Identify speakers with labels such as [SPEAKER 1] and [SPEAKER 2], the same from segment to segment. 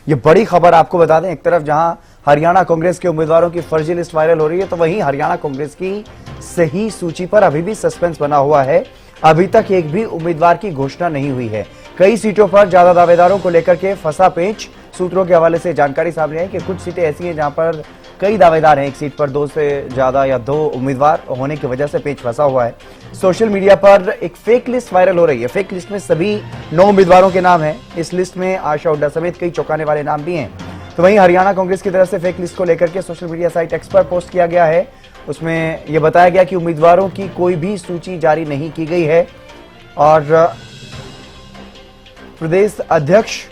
[SPEAKER 1] ये बड़ी खबर आपको बता दें, एक तरफ जहां हरियाणा कांग्रेस के उम्मीदवारों की फर्जी लिस्ट वायरल हो रही है, तो वहीं हरियाणा कांग्रेस की सही सूची पर अभी भी सस्पेंस बना हुआ है। अभी तक एक भी उम्मीदवार की घोषणा नहीं हुई है। कई सीटों पर ज्यादा दावेदारों को लेकर के फंसा पेंच। सूत्रों के हवाले से जानकारी सामने आई कि कुछ सीटें ऐसी हैं जहां पर कई दावेदार हैं, एक सीट पर 2 से ज्यादा या 2 उम्मीदवार होने की वजह से पेंच फंसा हुआ है। सोशल मीडिया पर एक फेक लिस्ट वायरल हो रही है। फेक लिस्ट में सभी 9 उम्मीदवारों के नाम हैं। इस लिस्ट में आशा हुड्डा समेत कई चौंकाने वाले नाम भी हैं। तो वहीं हरियाणा कांग्रेस की तरफ से फेक लिस्ट को लेकर के सोशल मीडिया साइट एक्स पर पोस्ट किया गया है। उसमें यह बताया गया कि उम्मीदवारों की कोई भी सूची जारी नहीं की गई है और प्रदेश अध्यक्ष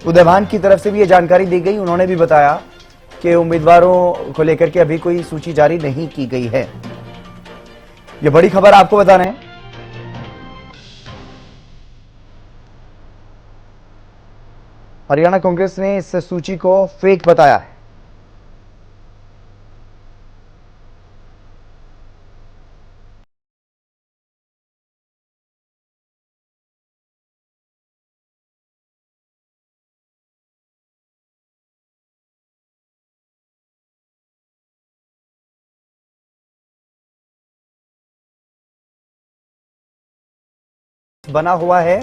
[SPEAKER 1] उदय भान की तरफ से भी यह जानकारी दी गई। उन्होंने भी बताया कि उम्मीदवारों को लेकर के अभी कोई सूची जारी नहीं की गई है। यह बड़ी खबर आपको बता रहे हैं। हरियाणा कांग्रेस ने इस सूची को फेक बताया है। बना हुआ है।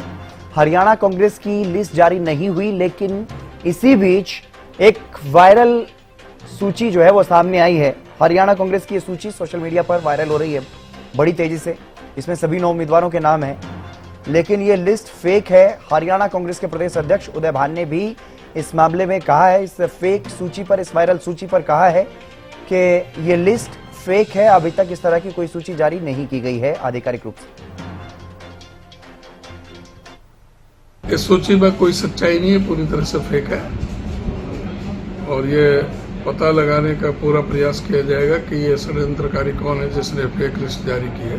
[SPEAKER 1] हरियाणा कांग्रेस की लिस्ट जारी नहीं हुई, लेकिन इसी बीच एक वायरल सूची जो है वो सामने आई है। हरियाणा कांग्रेस की ये सूची सोशल मीडिया पर वायरल हो रही है बड़ी तेजी से। इसमें सभी 9 उम्मीदवारों के नाम हैं, लेकिन ये लिस्ट फेक है। हरियाणा कांग्रेस के प्रदेश अध्यक्ष उदय भान ने भी इस मामले में कहा है, इस फेक सूची पर, इस वायरल सूची पर कहा है कि ये लिस्ट फेक है। अभी तक इस तरह की कोई सूची जारी नहीं की गई है आधिकारिक रूप से।
[SPEAKER 2] इस सूची में कोई सच्चाई नहीं है, पूरी तरह से फेक है और ये पता लगाने का पूरा प्रयास किया जाएगा कि ये षड्यंत्रकारी कौन है जिसने फेक लिस्ट जारी की है।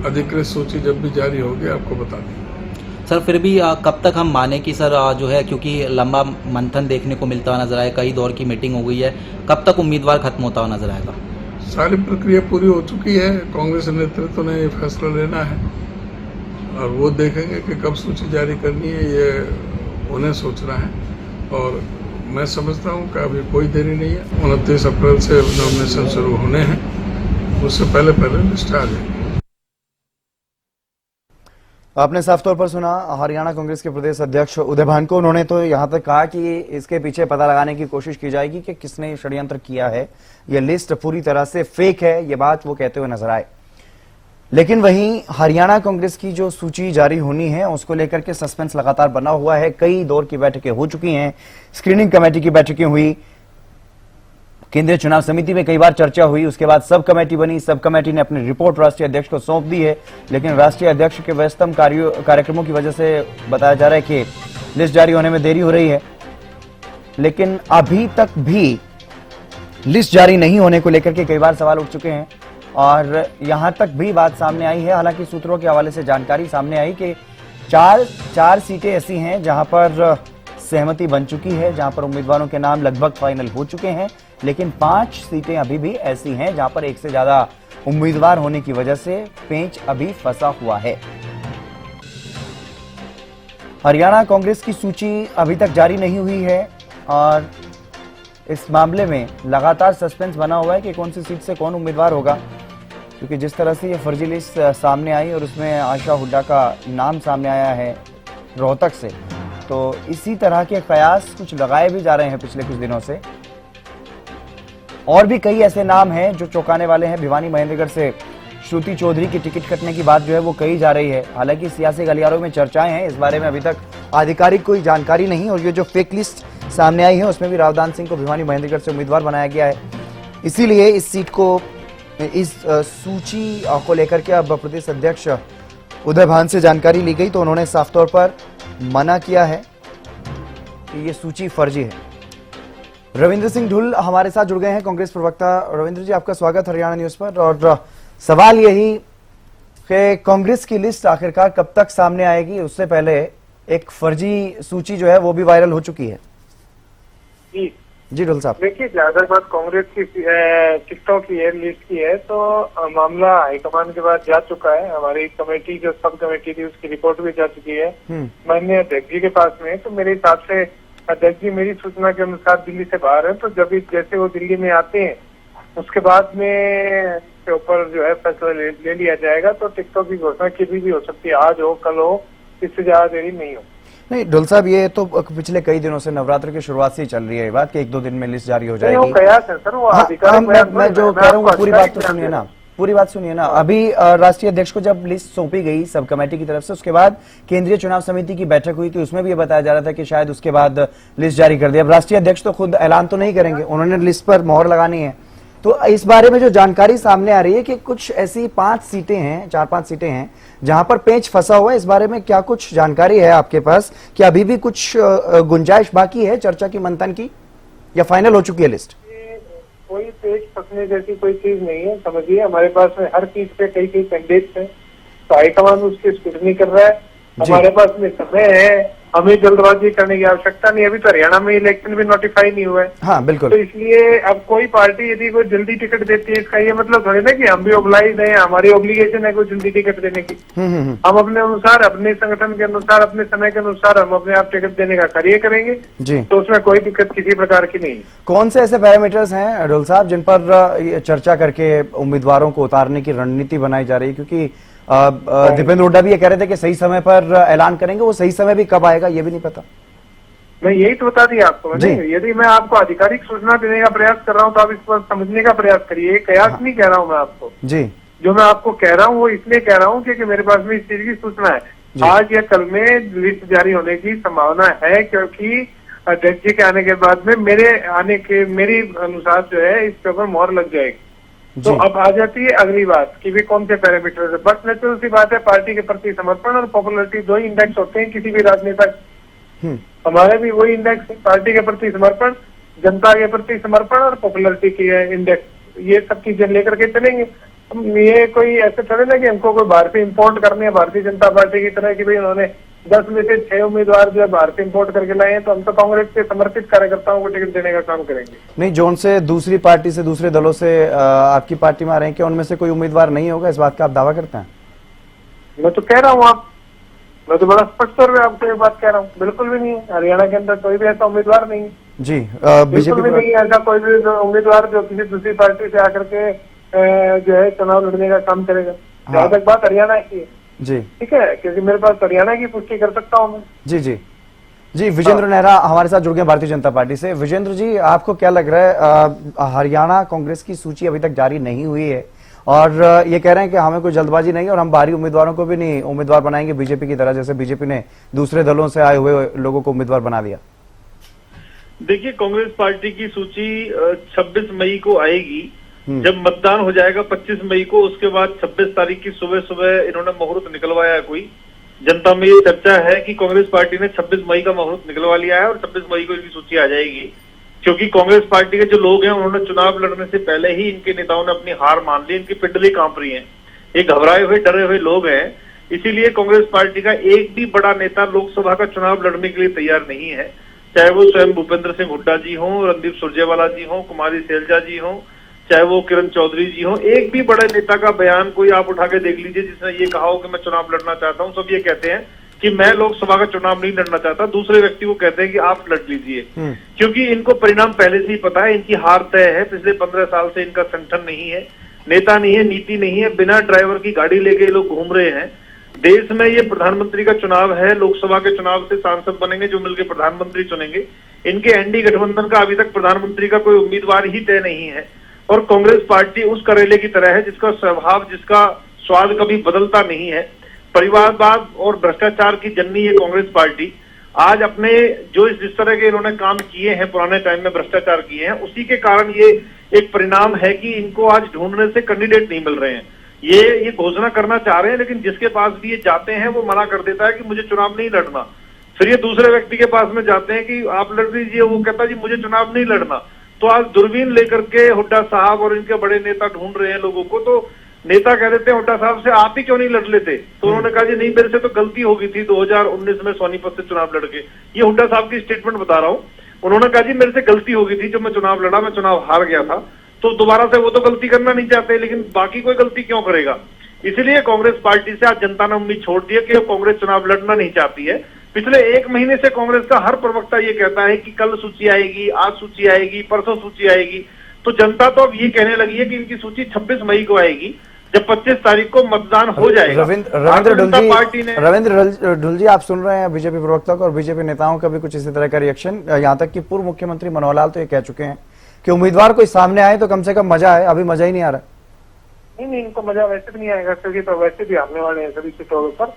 [SPEAKER 2] अधिकृत सूची जब भी जारी होगी आपको बता देंगे।
[SPEAKER 3] सर फिर भी कब तक हम माने कि सर जो है, क्योंकि लंबा मंथन देखने को मिलता हुआ नजर आया, कई दौर की मीटिंग हो गई है, कब तक उम्मीदवार खत्म होता हुआ नजर आएगा?
[SPEAKER 2] सारी प्रक्रिया पूरी हो चुकी है। कांग्रेस नेतृत्व ने ये फैसला लेना है और वो देखेंगे कि कब सूची जारी करनी है, ये उन्हें सोचना है। और मैं समझता हूँ कि अभी कोई देरी नहीं है। 29 अप्रैल से नॉमिनेशन शुरू होने हैं, उससे पहले लिस्ट आ जाएगी।
[SPEAKER 1] आपने साफ तौर पर सुना हरियाणा कांग्रेस के प्रदेश अध्यक्ष उदय भान को। उन्होंने तो यहां तक कहा कि इसके पीछे पता लगाने की कोशिश की जाएगी कि किसने षड्यंत्र किया है। यह लिस्ट पूरी तरह से फेक है, ये बात वो कहते हुए नजर आए। लेकिन वहीं हरियाणा कांग्रेस की जो सूची जारी होनी है उसको लेकर के सस्पेंस लगातार बना हुआ है। कई दौर की बैठकें हो चुकी हैं, स्क्रीनिंग कमेटी की बैठकें हुई, केंद्रीय चुनाव समिति में कई बार चर्चा हुई, उसके बाद सब कमेटी बनी। सब कमेटी ने अपनी रिपोर्ट राष्ट्रीय अध्यक्ष को सौंप दी है, लेकिन राष्ट्रीय अध्यक्ष के व्यस्तम कार्यक्रमों की वजह से बताया जा रहा है कि लिस्ट जारी होने में देरी हो रही है। लेकिन अभी तक भी लिस्ट जारी नहीं होने को लेकर के कई बार सवाल उठ चुके हैं और यहां तक भी बात सामने आई है। हालांकि सूत्रों के हवाले से जानकारी सामने आई कि चार सीटें ऐसी हैं जहां पर सहमति बन चुकी है, जहां पर उम्मीदवारों के नाम लगभग फाइनल हो चुके हैं, लेकिन 5 सीटें अभी भी ऐसी हैं जहां पर 1 से ज्यादा उम्मीदवार होने की वजह से पेंच अभी फंसा हुआ है। हरियाणा कांग्रेस की सूची अभी तक जारी नहीं हुई है और इस मामले में लगातार सस्पेंस बना हुआ है कि कौन सी सीट से कौन उम्मीदवार होगा, क्योंकि जिस तरह से ये फर्जी लिस्ट सामने आई और उसमें आशा हुड्डा का नाम सामने आया है रोहतक से, तो इसी तरह के कयास कुछ लगाए भी जा रहे हैं पिछले कुछ दिनों से। और भी कई ऐसे नाम हैं जो चौंकाने वाले हैं। भिवानी महेंद्रगढ़ से श्रुति चौधरी की टिकट कटने की बात जो है वो कही जा रही है। हालांकि सियासी गलियारों में चर्चाएं हैं, इस बारे में अभी तक आधिकारिक कोई जानकारी नहीं। और ये जो फेक लिस्ट सामने आई है उसमें भी रावदान सिंह को भिवानी महेंद्रगढ़ से उम्मीदवार बनाया गया है। इसीलिए इस सीट को, इस सूची को लेकर के अब प्रदेश अध्यक्ष उदय भान से जानकारी ली गई तो उन्होंने साफ तौर पर मना किया है कि ये सूची फर्जी है। रविंद्र सिंह ढुल हमारे साथ जुड़ गए हैं, कांग्रेस प्रवक्ता। रविंद्र जी, आपका स्वागत हरियाणा न्यूज पर। और सवाल यही कि कांग्रेस की लिस्ट आखिरकार कब तक सामने आएगी? उससे पहले एक फर्जी सूची जो है वो भी वायरल हो चुकी है। जी ढुल साहब,
[SPEAKER 4] देखिए, ज्यादा बात कांग्रेस की टिकटों की है, लिस्ट की है, तो मामला हाईकमान के पास जा चुका है। हमारी कमेटी जो सब कमेटी थी उसकी रिपोर्ट भी जा चुकी है माननीय अध्यक्ष जी के पास में। तो मेरे हिसाब से अध्यक्ष जी मेरी सूचना के अनुसार दिल्ली से बाहर है, तो जब जैसे वो दिल्ली में आते हैं उसके बाद में के ऊपर जो है फैसला ले लिया जाएगा। तो टिकटों की घोषणा कभी भी हो सकती है, आज हो कल हो, इससे ज्यादा देरी नहीं हो।
[SPEAKER 1] नहीं ढोल साहब, ये तो पिछले कई दिनों से नवरात्र की शुरुआत से ही चल रही है ये बात कि 1-2 दिन में लिस्ट जारी हो जाएगी।
[SPEAKER 4] वो कयास है सर, वो
[SPEAKER 1] हाँ,
[SPEAKER 4] आधिकारिक
[SPEAKER 1] मैं जो कह रहा हूँ पूरी बात तो सुनिए ना, पूरी बात सुनिए ना। अभी राष्ट्रीय अध्यक्ष को जब लिस्ट सौंपी गई सब कमेटी की तरफ से, उसके बाद केंद्रीय चुनाव समिति की बैठक हुई थी, उसमें भी ये बताया जा रहा था कि शायद उसके बाद लिस्ट जारी कर दी। अब राष्ट्रीय अध्यक्ष तो खुद ऐलान तो नहीं करेंगे, उन्होंने लिस्ट पर मोहर लगानी है। तो इस बारे में जो जानकारी सामने आ रही है कि कुछ ऐसी 5 सीटें हैं, 4-5 सीटें हैं जहां पर पेंच फंसा हुआ है, इस बारे में क्या कुछ जानकारी है आपके पास कि अभी भी कुछ गुंजाइश बाकी है चर्चा की, मंथन की, या फाइनल हो चुकी है लिस्ट?
[SPEAKER 4] कोई पेच फंसने जैसी कोई चीज नहीं है। समझिए हमारे पास में हर चीज पे कई कैंडिडेट्स हैं, तो हाईकमान उसकी स्क्रूटनी कर रहा है। हमारे पास में समय है, हमें जल्दबाजी करने की आवश्यकता नहीं। अभी तो हरियाणा में इलेक्शन भी नोटिफाई नहीं हुआ है।
[SPEAKER 1] हाँ बिल्कुल।
[SPEAKER 4] तो इसलिए अब कोई पार्टी यदि कोई जल्दी टिकट देती है, इसका ये मतलब थोड़ी ना कि हम भी ओब्लाइज हैं, हमारी ऑब्लिगेशन है कोई जल्दी टिकट देने की। हम अपने अनुसार, अपने संगठन के अनुसार, अपने समय के अनुसार हम अपने आप टिकट देने का कार्य करेंगे
[SPEAKER 1] जी।
[SPEAKER 4] तो उसमें कोई दिक्कत किसी प्रकार की नहीं।
[SPEAKER 1] कौन से ऐसे पैरामीटर्स हैं ढोल साहब जिन पर चर्चा करके उम्मीदवारों को उतारने की रणनीति बनाई जा रही है? क्योंकि दीपेंद्र हुड्डा भी ये कह रहे थे कि सही समय पर ऐलान करेंगे, वो सही समय भी कब आएगा ये भी नहीं पता।
[SPEAKER 4] मैं यही तो बता दिया आपको मैंने। यदि मैं आपको आधिकारिक सूचना देने का प्रयास कर रहा हूँ तो आप इस पर समझने का प्रयास करिए। कयास नहीं कह रहा हूँ मैं आपको जी। जो मैं आपको कह रहा हूँ वो इसलिए कह रहा हूँ क्योंकि मेरे पास में इस चीज की सूचना है। आज या कल में लिस्ट जारी होने की संभावना है, क्योंकि अध्यक्ष जी के आने के बाद में मेरी अनुसार जो है इस पे मोहर लग जाएगी। तो अब आ जाती है अगली बात कि भी कौन से पैरामीटर है। बस नेचुरल सी बात है, पार्टी के प्रति समर्पण और पॉपुलरिटी 2 ही इंडेक्स होते हैं किसी भी राजनेता। हमारे भी वही इंडेक्स, पार्टी के प्रति समर्पण, जनता के प्रति समर्पण और पॉपुलरिटी की इंडेक्स, ये सब चीजें लेकर के चलेंगे। ये कोई ऐसे थोड़े ना कि हमको कोई बाहर से इम्पोर्ट करने है भारतीय जनता पार्टी की तरह कि भाई उन्होंने 10 में से 6 उम्मीदवार जो है बाहर से इम्पोर्ट करके लाए हैं, तो हम तो कांग्रेस के समर्पित कार्यकर्ताओं को टिकट देने का काम करेंगे। नहीं,
[SPEAKER 1] जोन से दूसरी पार्टी से, दूसरे दलों से आपकी पार्टी में आ रहे हैं, क्या उनमें से कोई उम्मीदवार नहीं होगा? इस बात का आप दावा करते हैं?
[SPEAKER 4] मैं तो कह रहा हूँ मैं तो बड़ा स्पष्ट तौर पर आपको ये बात कह रहा हूँ, बिल्कुल भी नहीं है। हरियाणा के अंदर कोई भी ऐसा उम्मीदवार नहीं है जी। बिल्कुल भी नहीं है ऐसा कोई भी उम्मीदवार जो किसी दूसरी पार्टी से आकर के जो है चुनाव लड़ने का काम करेगा। जहां तक बात हरियाणा की है जी, ठीक है, क्योंकि मेरे पास हरियाणा की पुष्टि कर सकता हूँ मैं। जी जी जी। विजेंद्र नेहरा हमारे साथ जुड़ गए भारतीय जनता पार्टी से। विजेंद्र जी, आपको क्या लग रहा है, हरियाणा कांग्रेस की सूची अभी तक जारी नहीं हुई है और ये कह रहे हैं कि हमें कोई जल्दबाजी नहीं है और हम बाहरी उम्मीदवारों को भी नहीं उम्मीदवार बनाएंगे बीजेपी की तरह, जैसे बीजेपी ने दूसरे दलों से आए हुए लोगों को उम्मीदवार बना दिया?
[SPEAKER 5] देखिए, कांग्रेस पार्टी की सूची 26 मई को आएगी। जब मतदान हो जाएगा 25 मई को, उसके बाद 26 तारीख की सुबह सुबह इन्होंने मुहूर्त निकलवाया है। कोई जनता में ये चर्चा है कि कांग्रेस पार्टी ने 26 मई का मुहूर्त निकलवा लिया है और 26 मई को इनकी सूची आ जाएगी, क्योंकि कांग्रेस पार्टी के जो लोग हैं उन्होंने चुनाव लड़ने से पहले ही इनके नेताओं ने अपनी हार मान ली। इनकी पिंडली कांप रही है, ये घबराए हुए डरे हुए लोग हैं। इसीलिए कांग्रेस पार्टी का एक भी बड़ा नेता लोकसभा का चुनाव लड़ने के लिए तैयार नहीं है, चाहे वो स्वयं भूपेंद्र सिंह हुड्डा जी हों, रणदीप सुरजेवाला जी हों, कुमारी सैलजा जी हों, चाहे वो किरण चौधरी जी हो। एक भी बड़े नेता का बयान कोई आप उठा के देख लीजिए जिसने ये कहा हो कि मैं चुनाव लड़ना चाहता हूं। सब ये कहते हैं कि मैं लोकसभा का चुनाव नहीं लड़ना चाहता, दूसरे व्यक्ति को कहते हैं कि आप लड़ लीजिए, क्योंकि इनको परिणाम पहले से ही पता है। इनकी हार तय है। पिछले 15 साल से इनका संगठन नहीं है, नेता नहीं है, नीति नहीं है, बिना ड्राइवर की गाड़ी लेके ये लोग घूम रहे हैं। देश में ये प्रधानमंत्री का चुनाव है, लोकसभा के चुनाव से सांसद बनेंगे जो मिलकर प्रधानमंत्री चुनेंगे। इनके एनडीए गठबंधन का अभी तक प्रधानमंत्री का कोई उम्मीदवार ही तय नहीं है और कांग्रेस पार्टी उस करेले की तरह है जिसका स्वभाव, जिसका स्वाद कभी बदलता नहीं है। परिवारवाद और भ्रष्टाचार की जननी है कांग्रेस पार्टी। आज अपने जो जिस तरह के इन्होंने काम किए हैं, पुराने टाइम में भ्रष्टाचार किए हैं, उसी के कारण ये एक परिणाम है कि इनको आज ढूंढने से कैंडिडेट नहीं मिल रहे हैं। ये घोषणा करना चाह रहे हैं, लेकिन जिसके पास भी ये जाते हैं वो मना कर देता है कि मुझे चुनाव नहीं लड़ना। फिर ये दूसरे व्यक्ति के पास में जाते हैं कि आप लड़ लीजिए, वो कहता है जी मुझे चुनाव नहीं लड़ना। तो आज दूरबीन लेकर के हुड्डा साहब और इनके बड़े नेता ढूंढ रहे हैं लोगों को। तो नेता कह देते हैं हुड्डा साहब से, आप ही क्यों नहीं लड़ लेते? तो उन्होंने कहा जी नहीं, मेरे से तो गलती हो गई थी 2019 में सोनीपत से चुनाव लड़के। ये हुड्डा साहब की स्टेटमेंट बता रहा हूँ। उन्होंने कहा जी मेरे से गलती हो गई थी, जब मैं चुनाव लड़ा मैं चुनाव हार गया था, तो दोबारा से वो तो गलती करना नहीं चाहते, लेकिन बाकी कोई गलती क्यों करेगा? इसीलिए कांग्रेस पार्टी से आज जनता ने उम्मीद छोड़ दी है कि कांग्रेस चुनाव लड़ना नहीं चाहती है। पिछले 1 महीने से कांग्रेस का हर प्रवक्ता ये कहता है कि कल सूची आएगी, आज सूची आएगी, परसों सूची आएगी। तो जनता तो अब ये कहने लगी है कि इनकी सूची 26 मई को आएगी, जब 25 तारीख को मतदान हो जाएगा।
[SPEAKER 1] रविंद्र ढुल जी, आप सुन रहे हैं बीजेपी प्रवक्ता को और बीजेपी नेताओं का भी कुछ इसी तरह का रिएक्शन। यहाँ तक कि पूर्व मुख्यमंत्री मनोहर लाल तो ये कह चुके हैं कि उम्मीदवार कोई सामने आए तो कम से कम मजा आए, अभी मजा ही नहीं आ रहा।
[SPEAKER 4] नहीं, इनको मजा वैसे भी नहीं आएगा, क्योंकि तो वैसे भी आने वाले हैं सभी सीटों पर।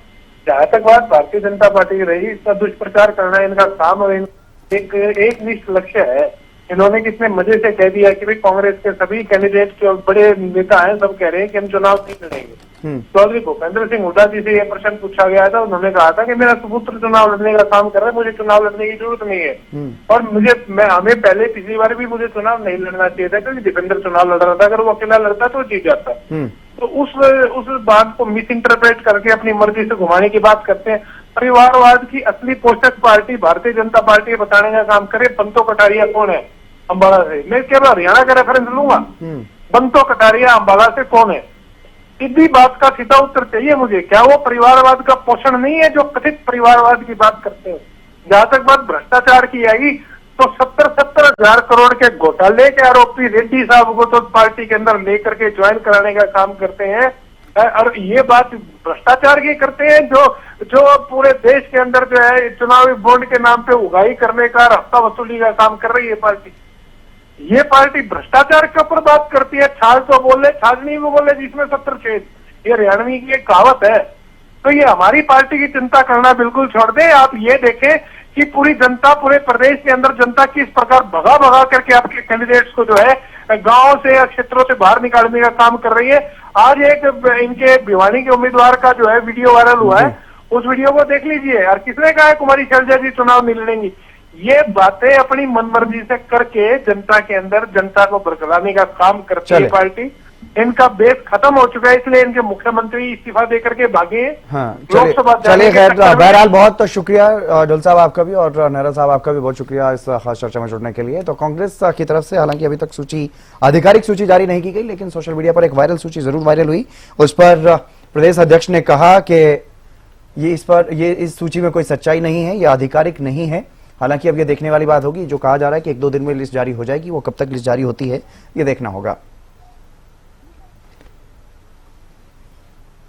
[SPEAKER 4] जहां तक बात भारतीय जनता पार्टी की रही, इसका दुष्प्रचार करना इनका काम और एक निष्ठ लक्ष्य है। इन्होंने कितने मजे से कह दिया कि भाई कांग्रेस के सभी कैंडिडेट जो बड़े नेता हैं सब कह रहे हैं कि हम चुनाव नहीं लड़ेंगे। चौधरी भूपेंद्र सिंह हुड्डा जी से यह प्रश्न पूछा गया था, उन्होंने कहा था कि मेरा सुपुत्र चुनाव लड़ने का काम कर रहा है, मुझे चुनाव लड़ने की जरूरत नहीं है। और हमें पहले पिछली बार भी मुझे चुनाव नहीं लड़ना चाहिए था, क्योंकि दीपेंद्र चुनाव लड़ रहा था, अगर वो अकेला लड़ता तो जीत जाता। तो उस बात को मिस इंटरप्रेट करके अपनी मर्जी से घुमाने की बात करते हैं। परिवारवाद की असली पोषक पार्टी भारतीय जनता पार्टी बताने का काम करे। बंतो कटारिया कौन है अंबाला से? मैं केवल हरियाणा का रेफरेंस लूंगा। बंतो कटारिया अंबाला से कौन है? सीधी बात का सीधा उत्तर चाहिए मुझे। क्या वो परिवारवाद का पोषण नहीं है जो कथित परिवारवाद की बात करते हैं? जहां तक बात भ्रष्टाचार की आएगी तो 70 हजार करोड़ के घोटाले के आरोपी रेड्डी साहब को तो पार्टी के अंदर लेकर के ज्वाइन कराने का काम करते हैं। और ये बात भ्रष्टाचार की करते हैं जो पूरे देश के अंदर जो है चुनावी बॉन्ड के नाम पे उगाही करने का, हफ्ता वसूली का काम कर रही है पार्टी। ये पार्टी भ्रष्टाचार के ऊपर बात करती है। छाछ तो बोले, छाछनी भी बोले जिसमें 70 छेद, ये हरियाणवी की एक कहावत है। तो ये हमारी पार्टी की चिंता करना बिल्कुल छोड़ दें। आप ये देखें कि पूरी जनता, पूरे प्रदेश के अंदर जनता किस प्रकार भगा करके आपके कैंडिडेट्स को जो है गांव से या क्षेत्रों से बाहर निकालने का काम कर रही है। आज एक इनके भिवानी के उम्मीदवार का जो है वीडियो वायरल हुआ है, उस वीडियो को देख लीजिए। और किसने कहा है कुमारी शैलजा जी चुनाव नहीं लड़ेंगी? ये बातें अपनी मनमर्जी से करके जनता के अंदर जनता को बरकराने का काम करती है पार्टी। इनका बेस खत्म हो चुका है, इसलिए इनके मुख्यमंत्री इस्तीफा देकर के भागे।
[SPEAKER 1] लोकसभा चलिए खैर, बहरहाल बहुत शुक्रिया ढुल साहब आपका भी और नेहरा साहब आपका भी बहुत शुक्रिया इस खास चर्चा में जुड़ने के लिए। तो कांग्रेस की तरफ से हालांकि अभी तक सूची, आधिकारिक सूची जारी नहीं की गई, लेकिन सोशल मीडिया पर एक वायरल सूची जरूर वायरल हुई। उस पर प्रदेश अध्यक्ष ने कहा कि इस सूची में कोई सच्चाई नहीं है, ये आधिकारिक नहीं है। हालांकि अब ये देखने वाली बात होगी, जो कहा जा रहा है कि 1-2 दिन में लिस्ट जारी हो जाएगी, वो कब तक लिस्ट जारी होती है ये देखना होगा।